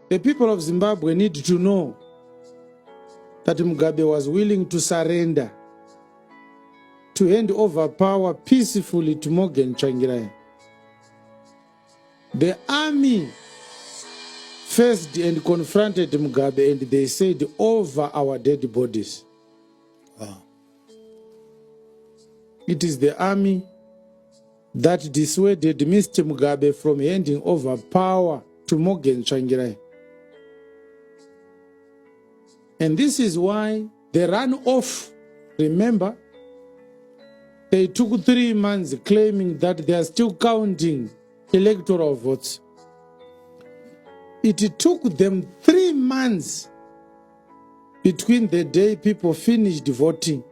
The people of Zimbabwe need to know that Mugabe was willing to surrender, to hand over power peacefully to Morgan Tsvangirai. The army faced and confronted Mugabe, and they said, over our dead bodies. Wow. It is the army that dissuaded Mr. Mugabe from handing over power to Morgan Tsvangirai. And this is why they ran off. Remember, they took 3 months claiming that they are still counting electoral votes. It took them 3 months between the day people finished voting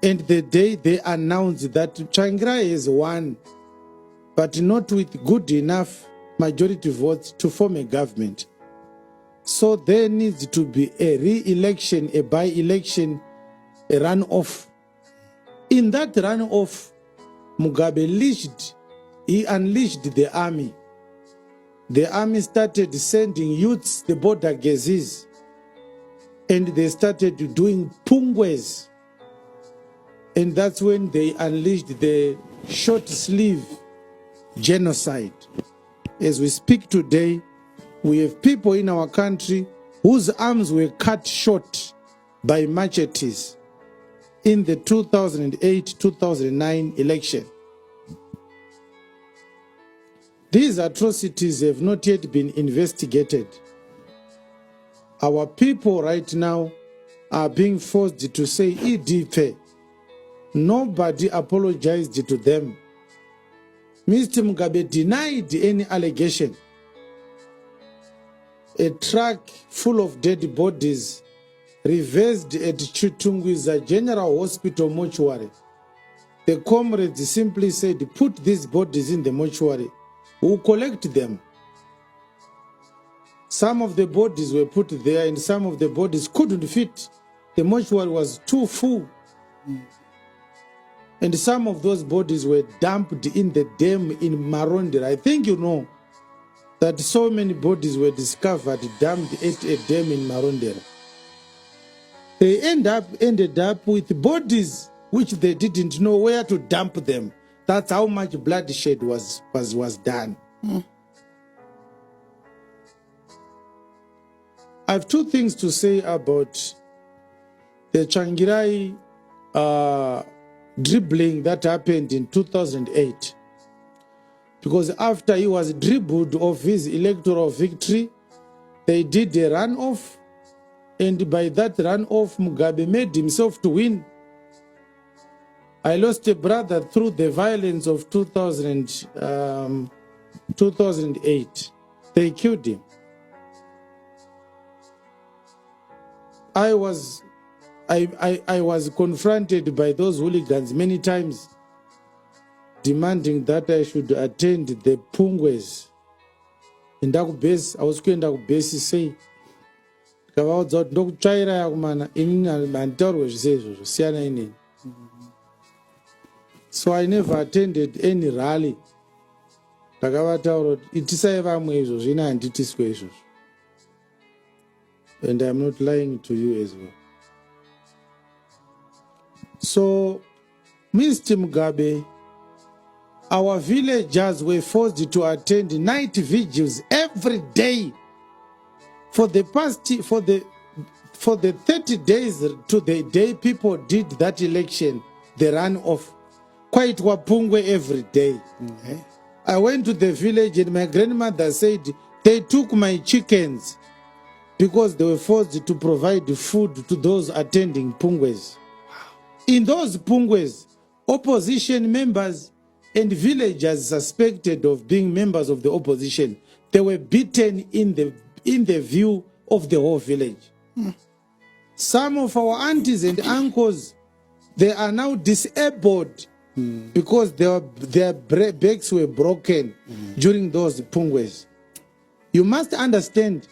and the day they announced that Tsvangirai has won, but not with good enough majority votes to form a government. So there needs to be a re-election, a by-election, a runoff. In that runoff, Mugabe unleashed the army. The army started sending youths the border gazes, and they started doing pungwes. And that's when they unleashed the short sleeve genocide. As we speak today, we have people in our country whose arms were cut short by machetes in the 2008-2009 election. These atrocities have not yet been investigated. Our people right now are being forced to say EDP. Nobody apologized to them. Mr. Mugabe denied any allegation. A truck full of dead bodies reversed at Chitungwiza General Hospital mortuary. The comrades simply said, put these bodies in the mortuary. We'll collect them. Some of the bodies were put there and some of the bodies couldn't fit. The mortuary was too full. And some of those bodies were dumped in the dam in Marondera. I think you know that so many bodies were discovered dumped at a dam in Marondera. They ended up with bodies which they didn't know where to dump them. That's how much bloodshed was done. I have 2 things to say about the Tsvangirai dribbling that happened in 2008. Because after he was dribbled of his electoral victory, they did a runoff, and by that runoff, Mugabe made himself to win. I lost a brother through the violence of 2008. They killed him. I was confronted by those hooligans many times, demanding that I should attend the pungwes. Ndakubesi, I was kuenda kubesi sei. Ndikavaudza kuti ndokutsvaira yakumana, inini handitaurwe zvise izvozvo, siyana inini. So I never attended any rally. Ndakavataura kuti itisai vamwe izvozvo, ini handitiswe izvozvo. And I'm not lying to you as well. So, Mr. Mugabe, our villagers were forced to attend night vigils every day for the 30 days to the day people did that election, the runoff. Quite wapungwe every day. I went to the village and my grandmother said they took my chickens because they were forced to provide food to those attending pungwes. In those pungwes, opposition members and villagers suspected of being members of the opposition, they were beaten in the view of the whole village. Some of our aunties and uncles, they are now disabled because their backs were broken during those pungwes. You must understand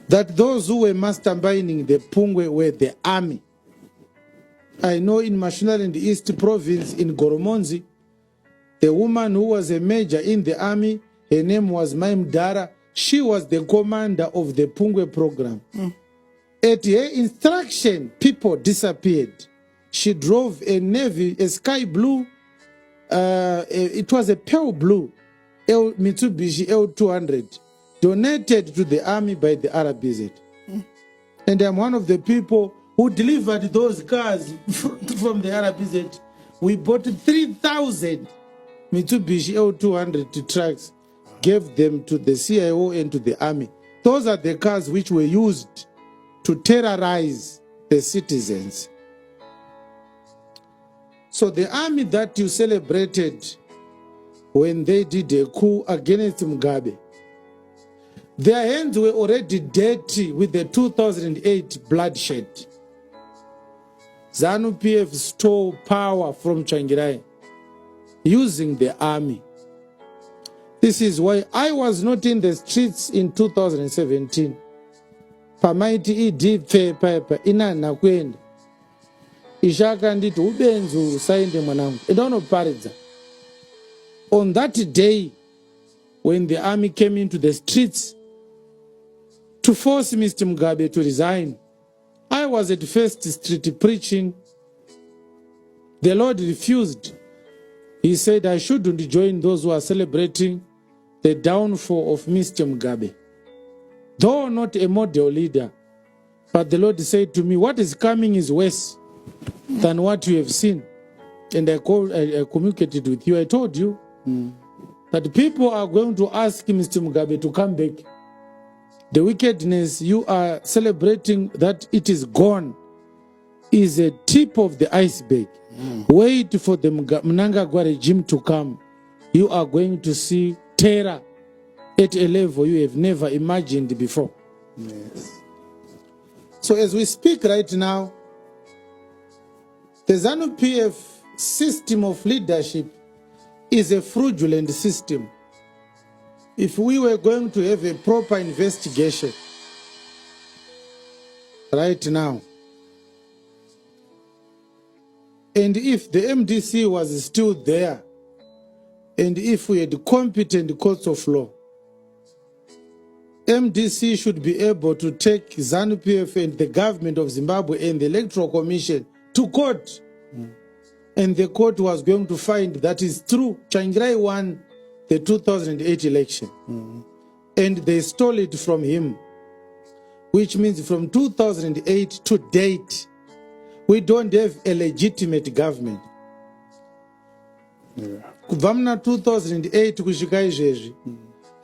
that those who were masterminding the pungwe were the army. I know in Mashonaland East Province in Goromonzi, the woman who was a major in the army, her name was Maimdara, She was the commander of the Pungwe program. At her instruction, people disappeared. She drove a sky blue, it was a pale blue Mitsubishi L200, donated to the army by the RBZ. And I'm one of the people who delivered those cars from the RBZ. We bought 3,000 Mitsubishi L200 trucks, gave them to the CIO and to the army. Those are the cars which were used to terrorize the citizens. So the army that you celebrated when they did a coup against Mugabe, their hands were already dirty with the 2008 bloodshed. ZANU-PF stole power from Tsvangirai using the army. This is why I was not in the streets in 2017. Pamaiti idipfe papa inana kwenda. Ishaka nditi ubenzu sainde mwanangu. Idonoparidza. On that day, when the army came into the streets to force Mr. Mugabe to resign, I was at First Street preaching. The Lord refused. He said I shouldn't join those who are celebrating the downfall of Mr. Mugabe. Though not a model leader, but the Lord said to me, what is coming is worse than what you have seen. And I communicated with you. I told you that people are going to ask Mr. Mugabe to come back. The wickedness you are celebrating that it is gone is a tip of the iceberg. Wait for the Mnangagwa regime to come. You are going to see terror at a level you have never imagined before. Yes. So as we speak right now, the ZANU-PF system of leadership is a fraudulent system. If we were going to have a proper investigation right now, and if the MDC was still there, and if we had competent courts of law, MDC should be able to take ZANU-PF and the government of Zimbabwe and the Electoral Commission to court. And the court was going to find that is true. Tsvangirai won the 2008 election. And they stole it from him. Which means from 2008 to date, we don't have a legitimate government. Kubva muna 2008 kusvika izvezvi,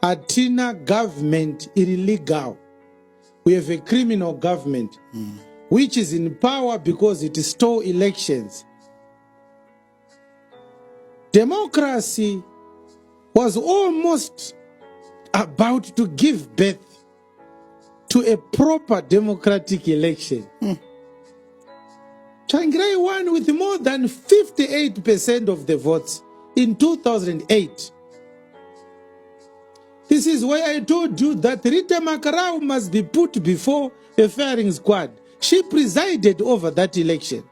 hatina government illegal. We have a criminal government which is in power because it stole elections. Democracy was almost about to give birth to a proper democratic election. Tsvangirai won with more than 58% of the votes in 2008. This is why I told you that Rita Makarau must be put before a firing squad. She presided over that election.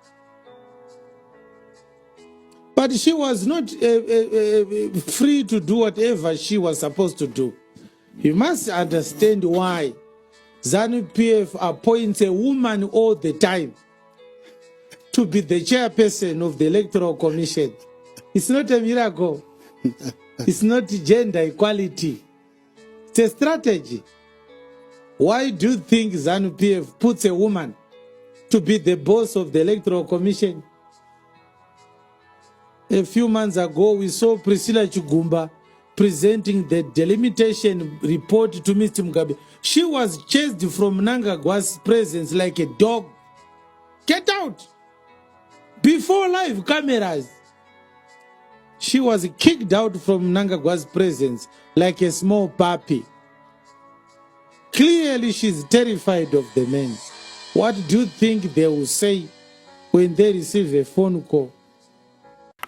But she was not free to do whatever she was supposed to do. You must understand why ZANU-PF appoints a woman all the time to be the chairperson of the Electoral Commission. It's not a miracle. It's not gender equality. It's a strategy. Why do you think ZANU-PF puts a woman to be the boss of the Electoral Commission? A few months ago, we saw Priscilla Chugumba presenting the delimitation report to Mr. Mugabe. She was chased from Mnangagwa's presence like a dog. Get out! Before live cameras. She was kicked out from Mnangagwa's presence like a small puppy. Clearly, she's terrified of the men. What do you think they will say when they receive a phone call?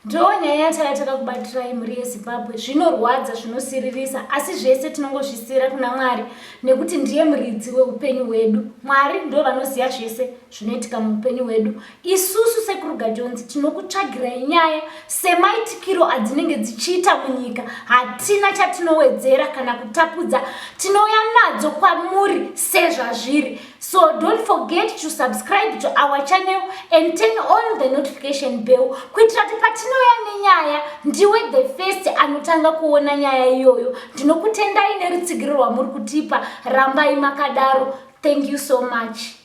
ndo nyaya takakubatirai mhuri yeZimbabwe. Zvinorwadza, zvinosiririsa, asi zvese tinongozvisiyira kuna Mwari nekuti ndiye muridzi weupenyu hwedu. Mwari ndo vanoziva zvese zvinoitika muupenyu hwedu. Isusu sekuruga Jones tinokutsvagirai nyaya semaitikiro adzinenge dzichiita munyika. Hatina chatinowedzera kana kutapudza, tinouya nadzo kwamuri sezvazviri. So don't forget to subscribe to our channel and turn on the notification bell kuitira kuti patinouya nenyaya ndiwe the first anotanga kuona nyaya iyoyo. Ndinokutendai nerutsigiro rwamuri kutipa. Rambai makadaro. Thank you so much.